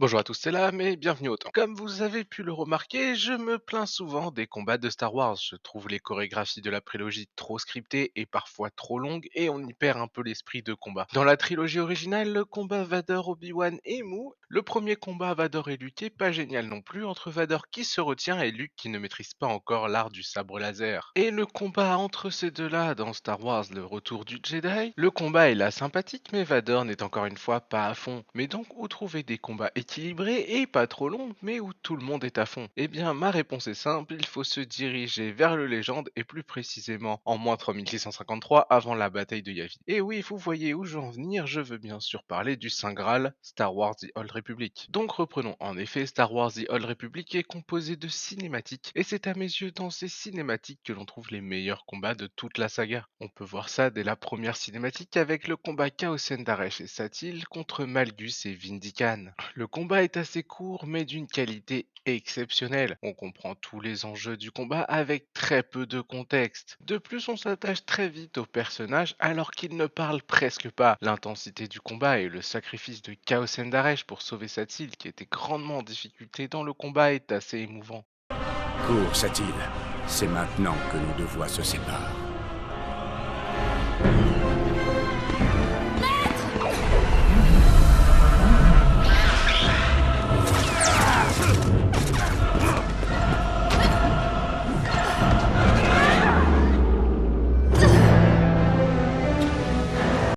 Bonjour à tous, c'est là, mais bienvenue au temps. Comme vous avez pu le remarquer, je me plains souvent des combats de Star Wars. Je trouve les chorégraphies de la prélogie trop scriptées et parfois trop longues, et on y perd un peu l'esprit de combat. Dans la trilogie originale, le combat Vader, Obi-Wan et Mou, le premier combat Vador et Luke est pas génial non plus, entre Vador qui se retient et Luke qui ne maîtrise pas encore l'art du sabre laser. Et le combat entre ces deux-là dans Star Wars, le retour du Jedi, le combat est là sympathique, mais Vador n'est encore une fois pas à fond. Mais donc, où trouver des combats équilibrés et pas trop longs, mais où tout le monde est à fond? Eh bien, ma réponse est simple, il faut se diriger vers le Légende et plus précisément en moins 3653 avant la bataille de Yavin. Et oui, vous voyez où je veux en venir, je veux bien sûr parler du Saint Graal, Star Wars The Old Republic. Donc reprenons, en effet, Star Wars The Old Republic est composé de cinématiques, et c'est à mes yeux dans ces cinématiques que l'on trouve les meilleurs combats de toute la saga. On peut voir ça dès la première cinématique avec le combat Chaosen Daresh et Satil contre Malgus et Vindican. Le combat est assez court mais d'une qualité exceptionnelle. On comprend tous les enjeux du combat avec très peu de contexte. De plus, on s'attache très vite au personnage alors qu'il ne parle presque pas. L'intensité du combat et le sacrifice de Chaosen Daresh pour sauver Satil, qui était grandement en difficulté dans le combat, est assez émouvant. Cours, Satil. C'est maintenant que nos deux voies se séparent.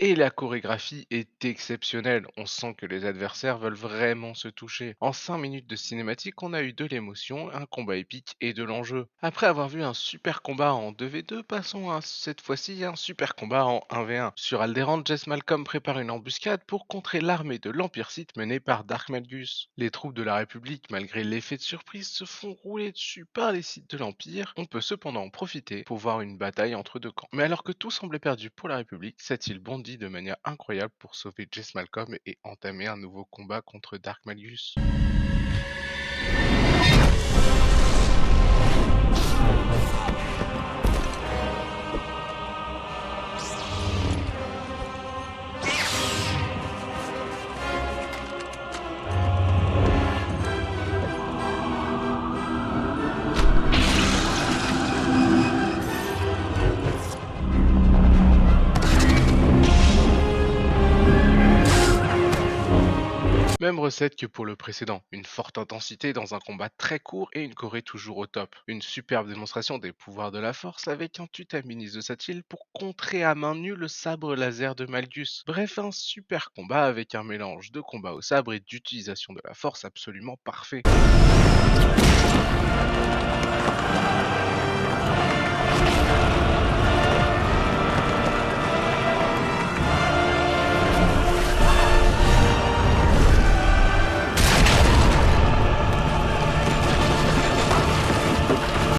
Et la chorégraphie est exceptionnelle, on sent que les adversaires veulent vraiment se toucher. En 5 minutes de cinématique, on a eu de l'émotion, un combat épique et de l'enjeu. Après avoir vu un super combat en 2v2, passons à cette fois-ci un super combat en 1v1. Sur Alderaan, Jess Malcolm prépare une embuscade pour contrer l'armée de l'Empire Sith menée par Dark Malgus. Les troupes de la République, malgré l'effet de surprise, se font rouler dessus par les Sith de l'Empire. On peut cependant en profiter pour voir une bataille entre deux camps. Mais alors que tout semblait perdu pour la République, cette île bondit de manière incroyable pour sauver Jess Malcolm et entamer un nouveau combat contre Dark Malgus. Même recette que pour le précédent, une forte intensité dans un combat très court et une choré toujours au top. Une superbe démonstration des pouvoirs de la force avec un tutaminis de Satil pour contrer à main nue le sabre laser de Malgus. Bref, un super combat avec un mélange de combat au sabre et d'utilisation de la force absolument parfait.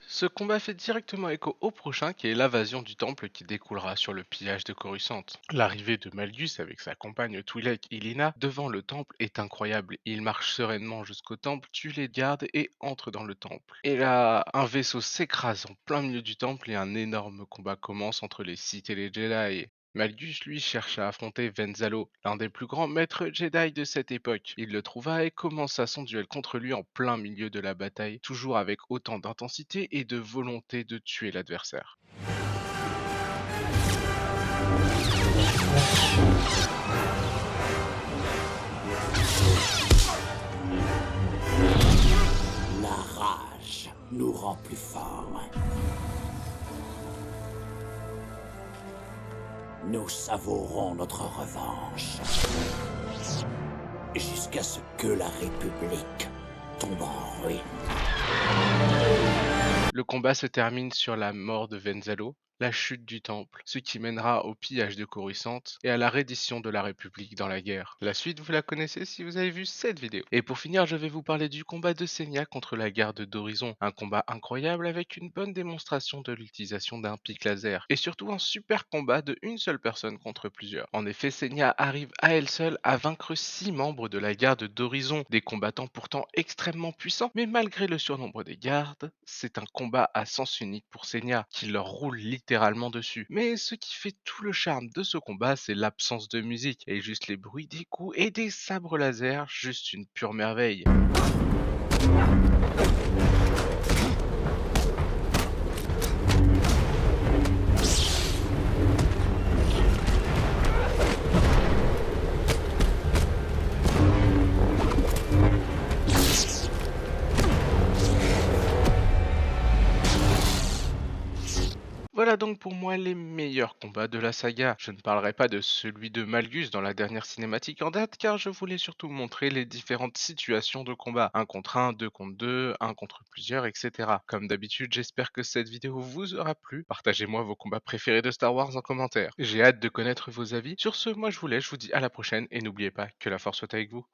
Ce combat fait directement écho au prochain qui est l'invasion du temple qui découlera sur le pillage de Coruscant. L'arrivée de Malgus avec sa compagne Twi'lek Ilina devant le temple est incroyable. Il marche sereinement jusqu'au temple, tue les gardes et entre dans le temple. Et là, un vaisseau s'écrase en plein milieu du temple et un énorme combat commence entre les Sith et les Jedi. Malgus, lui, cherche à affronter Venzalo, l'un des plus grands maîtres Jedi de cette époque. Il le trouva et commença son duel contre lui en plein milieu de la bataille, toujours avec autant d'intensité et de volonté de tuer l'adversaire. La rage nous rend plus forts. Nous savourons notre revanche. Jusqu'à ce que la République tombe en ruine. Le combat se termine sur la mort de Venzalo, la chute du temple, ce qui mènera au pillage de Coruscant et à la reddition de la République dans la guerre. La suite, vous la connaissez si vous avez vu cette vidéo. Et pour finir, je vais vous parler du combat de Senya contre la garde d'Horizon. Un combat incroyable avec une bonne démonstration de l'utilisation d'un pic laser. Et surtout un super combat de une seule personne contre plusieurs. En effet, Senya arrive à elle seule à vaincre 6 membres de la garde d'Horizon, des combattants pourtant extrêmement puissants, mais malgré le surnombre des gardes, c'est un combat à sens unique pour Senya, qui leur roule littéralement littéralement dessus. Mais ce qui fait tout le charme de ce combat, c'est l'absence de musique, et juste les bruits des coups et des sabres laser, juste une pure merveille. Voilà donc pour moi les meilleurs combats de la saga. Je ne parlerai pas de celui de Malgus dans la dernière cinématique en date car je voulais surtout montrer les différentes situations de combat. Un contre un, 2 contre 2, un contre plusieurs, etc. Comme d'habitude, j'espère que cette vidéo vous aura plu. Partagez-moi vos combats préférés de Star Wars en commentaire. J'ai hâte de connaître vos avis. Sur ce, moi je vous laisse, je vous dis à la prochaine et n'oubliez pas que la force soit avec vous.